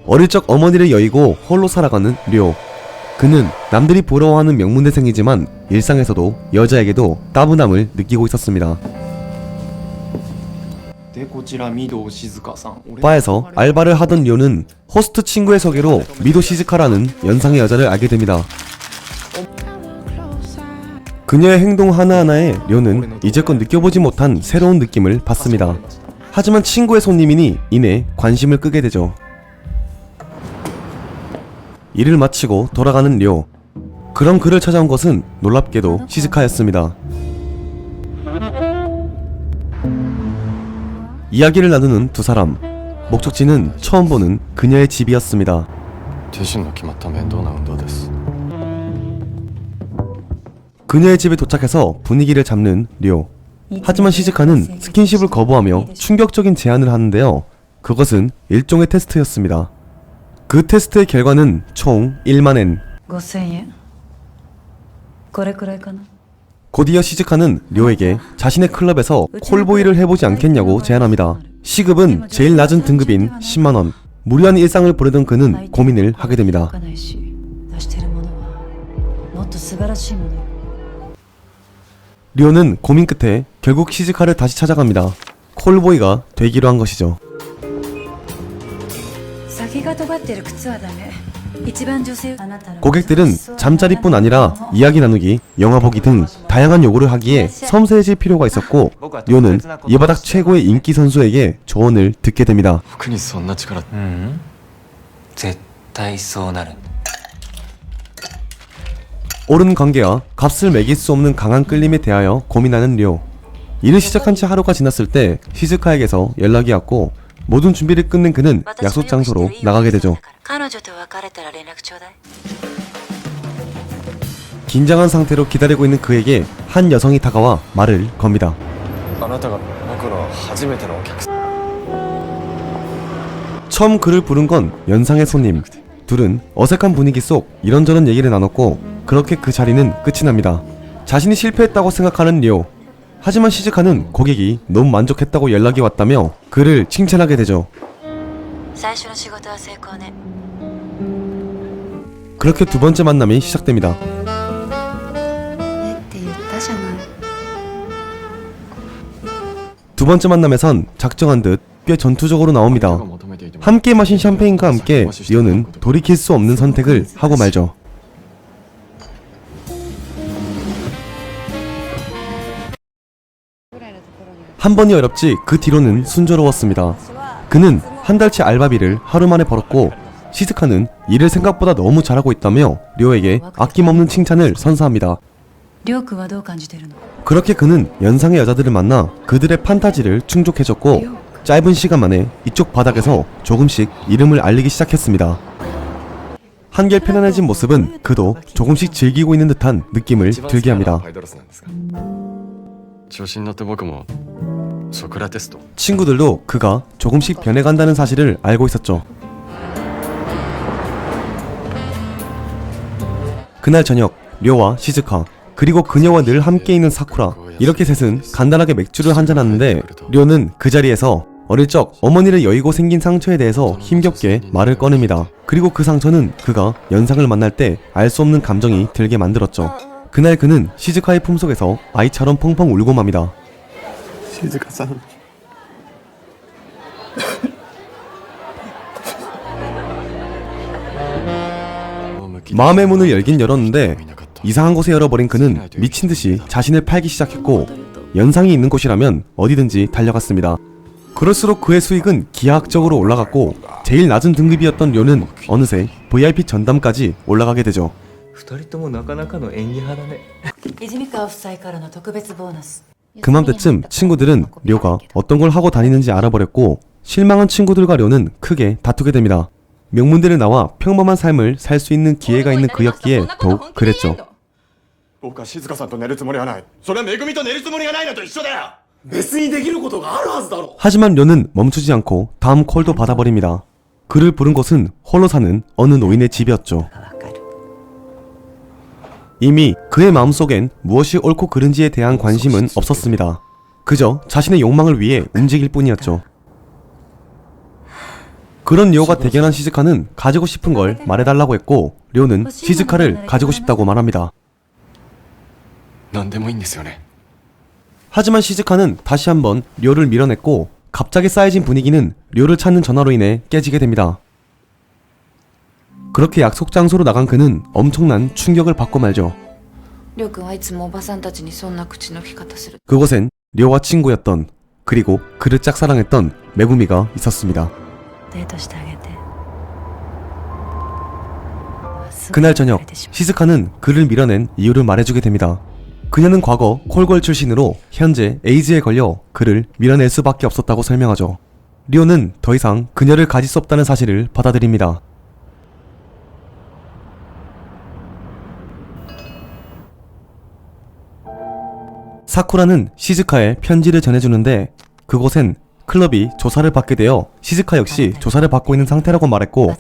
어릴 적 어머니를 여의고 홀로 살아가는 료. 그는 남들이 부러워하는 명문대생이지만 일상에서도 여자에게도 따분함을 느끼고 있었습니다. 바에서 알바를 하던 료는 호스트 친구의 소개로 미도 시즈카라는 연상의 여자를 알게 됩니다. 그녀의 행동 하나하나에 료는 이제껏 느껴보지 못한 새로운 느낌을 받습니다. 하지만 친구의 손님이니 이내 관심을 끄게 되죠. 일을 마치고 돌아가는 료. 그럼 그를 찾아온 것은 놀랍게도 시즈카였습니다. 이야기를 나누는 두 사람. 목적지는 처음 보는 그녀의 집이었습니다. 그녀의 집에 도착해서 분위기를 잡는 료. 하지만 시즈카는 스킨십을 거부하며 충격적인 제안을 하는데요. 그것은 일종의 테스트였습니다. 그 테스트의 결과는 총 10,000엔. 곧이어 시즈카는 료에게 자신의 클럽에서 콜보이를 해보지 않겠냐고 제안합니다. 시급은 제일 낮은 등급인 100,000원. 무료한 일상을 보내던 그는 고민을 하게 됩니다. 료는 고민 끝에 결국 시즈카를 다시 찾아갑니다. 콜보이가 되기로 한 것이죠. 고객들은 잠자리뿐 아니라 이야기 나누기, 영화 보기 등 다양한 요구를 하기에 섬세해질 필요가 있었고 료는 이 바닥 최고의 인기 선수에게 조언을 듣게 됩니다. 옳은 관계와 값을 매길 수 없는 강한 끌림에 대하여 고민하는 료. 일을 시작한 지 하루가 지났을 때 시즈카에게서 연락이 왔고 모든 준비를 끝낸 그는 약속 장소로 나가게 되죠. 긴장한 상태로 기다리고 있는 그에게 한 여성이 다가와 말을 겁니다. 처음 그를 부른 건 연상의 손님. 둘은 어색한 분위기 속 이런저런 얘기를 나눴고 그렇게 그 자리는 끝이 납니다. 자신이 실패했다고 생각하는 료. 하지만 시즈카는 고객이 너무 만족했다고 연락이 왔다며 그를 칭찬하게 되죠. 그렇게 두 번째 만남이 시작됩니다. 두 번째 만남에선 작정한 듯 꽤 전투적으로 나옵니다. 함께 마신 샴페인과 함께 료는 돌이킬 수 없는 선택을 하고 말죠. 한 번이 어렵지 그 뒤로는 순조로웠습니다. 그는 한 달치 알바비를 하루 만에 벌었고 시즈카는 일을 생각보다 너무 잘하고 있다며 료에게 아낌없는 칭찬을 선사합니다. 그렇게 그는 연상의 여자들을 만나 그들의 판타지를 충족해줬고 짧은 시간 만에 이쪽 바닥에서 조금씩 이름을 알리기 시작했습니다. 한결 편안해진 모습은 그도 조금씩 즐기고 있는 듯한 느낌을 들게 합니다. 친구들도 그가 조금씩 변해간다는 사실을 알고 있었죠. 그날 저녁 료와 시즈카 그리고 그녀와 늘 함께 있는 사쿠라, 이렇게 셋은 간단하게 맥주를 한잔하는데 료는 그 자리에서 어릴 적 어머니를 여의고 생긴 상처에 대해서 힘겹게 말을 꺼냅니다. 그리고 그 상처는 그가 연상을 만날 때 알 수 없는 감정이 들게 만들었죠. 그날 그는 시즈카의 품속에서 아이처럼 펑펑 울고 맙니다. 시즈카-산. 마음의 문을 열긴 열었는데 이상한 곳에 열어버린 그는 미친듯이 자신을 팔기 시작했고 연상이 있는 곳이라면 어디든지 달려갔습니다. 그럴수록 그의 수익은 기하학적으로 올라갔고 제일 낮은 등급이었던 료는 어느새 VIP 전담까지 올라가게 되죠. 그맘때쯤 친구들은 료가 어떤 걸 하고 다니는지 알아버렸고 실망한 친구들과 료는 크게 다투게 됩니다. 명문대를 나와 평범한 삶을 살 수 있는 기회가 있는 그였기에 더욱 그랬죠. 하지만 료는 멈추지 않고 다음 콜도 받아버립니다. 그를 부른 곳은 홀로 사는 어느 노인의 집이었죠. 이미 그의 마음속엔 무엇이 옳고 그른지에 대한 관심은 없었습니다. 그저 자신의 욕망을 위해 움직일 뿐이었죠. 그런 료가 대견한 시즈카는 가지고 싶은 걸 말해달라고 했고 료는 시즈카를 가지고 싶다고 말합니다. 何でもいいんですよね 하지만 시즈카는 다시 한번 료를 밀어냈고 갑자기 쌓여진 분위기는 료를 찾는 전화로 인해 깨지게 됩니다. 그렇게 약속 장소로 나간 그는 엄청난 충격을 받고 말죠. りょうくんはいつもおばさんたちにそんな口の利き方する 그곳엔 료와 친구였던 그리고 그를 짝사랑했던 메구미가 있었습니다. デートしてあげて 그날 저녁 시즈카는 그를 밀어낸 이유를 말해주게 됩니다. 그녀는 과거 콜걸 출신으로 현재 에이즈에 걸려 그를 밀어낼 수밖에 없었다고 설명하죠. 료는 더 이상 그녀를 가질 수 없다는 사실을 받아들입니다. 사쿠라는 시즈카에 편지를 전해주는데 그곳엔 클럽이 조사를 받게 되어 시즈카 역시 조사를 받고 있는 상태라고 말했고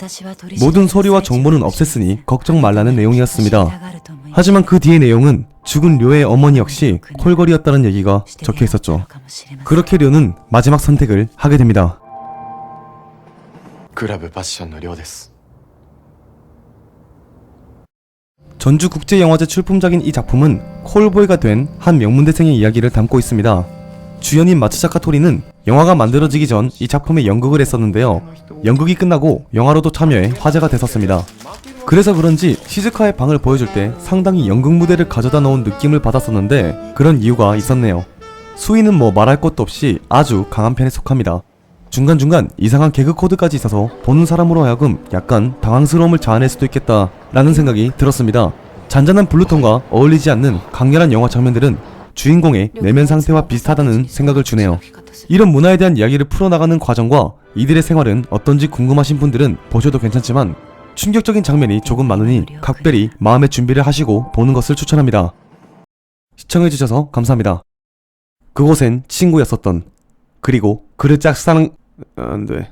모든 서류와 정보는 없앴으니 걱정 말라는 내용이었습니다. 하지만 그 뒤의 내용은 죽은 료의 어머니 역시 콜걸이었다는 얘기가 적혀 있었죠. 그렇게 료는 마지막 선택을 하게 됩니다. クラブパッションの寮です 전주국제영화제 출품작인 이 작품은 콜보이가 된 한 명문대생의 이야기를 담고 있습니다. 주연인 마츠자카 토리는 영화가 만들어지기 전 이 작품에 연극을 했었는데요. 연극이 끝나고 영화로도 참여해 화제가 됐었습니다. 그래서 그런지 시즈카의 방을 보여줄 때 상당히 연극 무대를 가져다 놓은 느낌을 받았었는데 그런 이유가 있었네요. 수위는 뭐 말할 것도 없이 아주 강한 편에 속합니다. 중간중간 이상한 개그 코드까지 있어서 보는 사람으로 하여금 약간 당황스러움을 자아낼 수도 있겠다 라는 생각이 들었습니다. 잔잔한 블루톤과 어울리지 않는 강렬한 영화 장면들은 주인공의 내면 상태와 비슷하다는 생각을 주네요. 이런 문화에 대한 이야기를 풀어나가는 과정과 이들의 생활은 어떤지 궁금하신 분들은 보셔도 괜찮지만 충격적인 장면이 조금 많으니 각별히 마음의 준비를 하시고 보는 것을 추천합니다. 시청해주셔서 감사합니다. 그곳엔 친구였었던 그리고 그를 짝사랑... 안돼